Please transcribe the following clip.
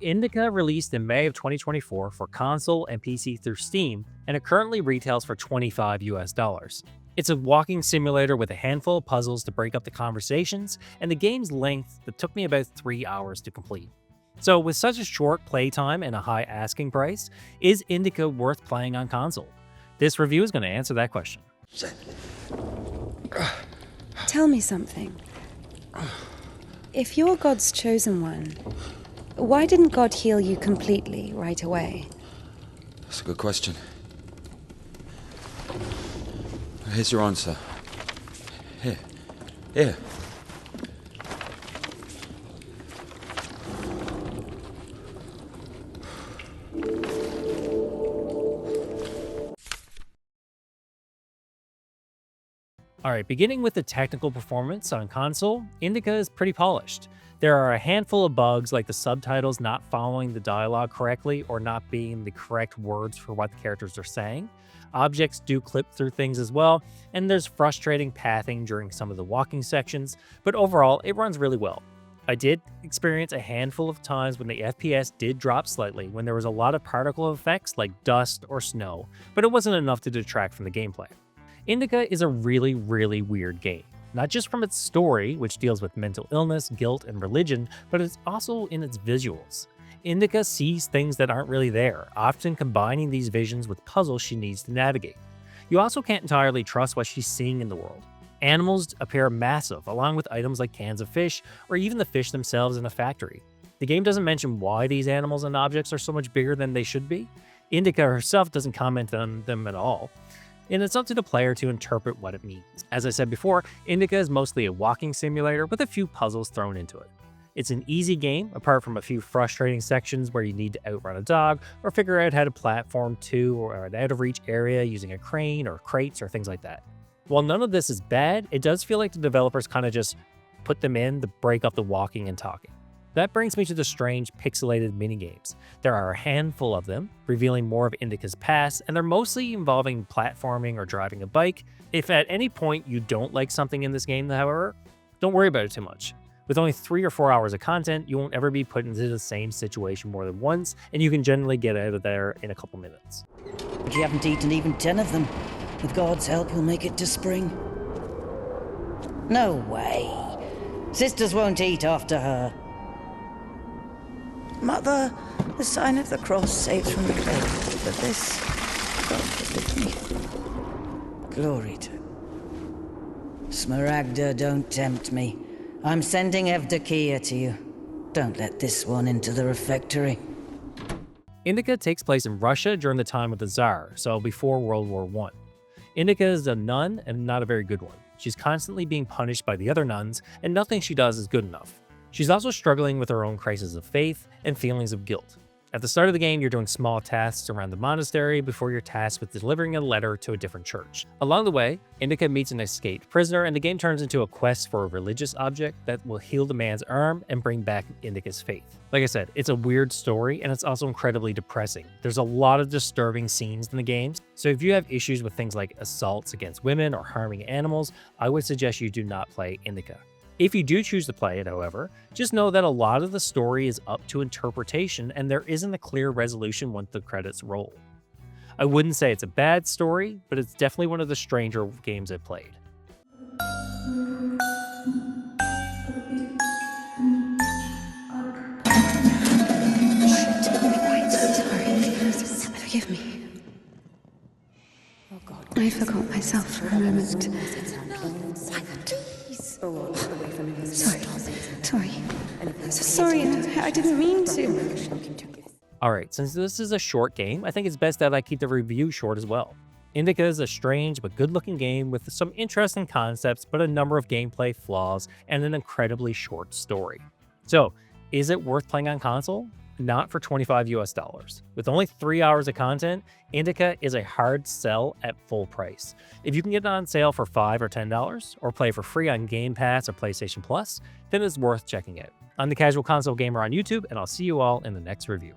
Indika released in May of 2024 for console and PC through Steam, and it currently retails for $25 US. It's a walking simulator with a handful of puzzles to break up the conversations, and the game's length that took me about 3 hours to complete. So with such a short playtime and a high asking price, is Indika worth playing on console? This review is going to answer that question. Tell me something. If you're God's chosen one, why didn't God heal you completely right away? That's a good question. Here's your answer. Here. Alright, beginning with the technical performance on console, Indika is pretty polished. There are a handful of bugs like the subtitles not following the dialogue correctly or not being the correct words for what the characters are saying. Objects do clip through things as well, and there's frustrating pathing during some of the walking sections, but overall it runs really well. I did experience a handful of times when the FPS did drop slightly when there was a lot of particle effects like dust or snow, but it wasn't enough to detract from the gameplay. Indika is a really weird game. Not just from its story, which deals with mental illness, guilt, and religion, but it's also in its visuals. Indika sees things that aren't really there, often combining these visions with puzzles she needs to navigate. You also can't entirely trust what she's seeing in the world. Animals appear massive, along with items like cans of fish, or even the fish themselves in a factory. The game doesn't mention why these animals and objects are so much bigger than they should be. Indika herself doesn't comment on them at all, and it's up to the player to interpret what it means. As I said before, Indika is mostly a walking simulator with a few puzzles thrown into it. It's an easy game, apart from a few frustrating sections where you need to outrun a dog or figure out how to platform to or an out-of-reach area using a crane or crates or things like that. While none of this is bad, it does feel like the developers kind of just put them in to break up the walking and talking. That brings me to the strange pixelated minigames. There are a handful of them, revealing more of Indika's past, and they're mostly involving platforming or driving a bike. If at any point you don't like something in this game, however, don't worry about it too much. With only 3 or 4 hours of content, you won't ever be put into the same situation more than once, and you can generally get out of there in a couple minutes. But you haven't eaten even 10 of them. With God's help, we'll make it to spring. No way. Sisters won't eat after her. Mother, the sign of the cross saves from the grave, but this, God forbid me. Glory to Smaragda, don't tempt me. I'm sending Evdokia to you. Don't let this one into the refectory. Indika takes place in Russia during the time of the Tsar, so before World War I. Indika is a nun and not a very good one. She's constantly being punished by the other nuns, and nothing she does is good enough. She's also struggling with her own crisis of faith and feelings of guilt. At the start of the game, you're doing small tasks around the monastery before you're tasked with delivering a letter to a different church. Along the way, Indika meets an escaped prisoner, and the game turns into a quest for a religious object that will heal the man's arm and bring back Indika's faith. Like I said, it's a weird story, and it's also incredibly depressing. There's a lot of disturbing scenes in the games, so if you have issues with things like assaults against women or harming animals, I would suggest you do not play Indika. If you do choose to play it, however, just know that a lot of the story is up to interpretation and there isn't a clear resolution once the credits roll. I wouldn't say it's a bad story, but it's definitely one of the stranger games I've played. Forgive me. I forgot myself for a moment. Sorry, I didn't mean to. Alright, since this is a short game, I think it's best that I keep the review short as well. Indika is a strange but good-looking game with some interesting concepts, but a number of gameplay flaws and an incredibly short story. So, is it worth playing on console? Not for $25 US. With only 3 hours of content, Indika is a hard sell at full price. If you can get it on sale for $5 or $10, or play for free on Game Pass or PlayStation Plus, then it's worth checking out. I'm the Casual Console Gamer on YouTube, and I'll see you all in the next review.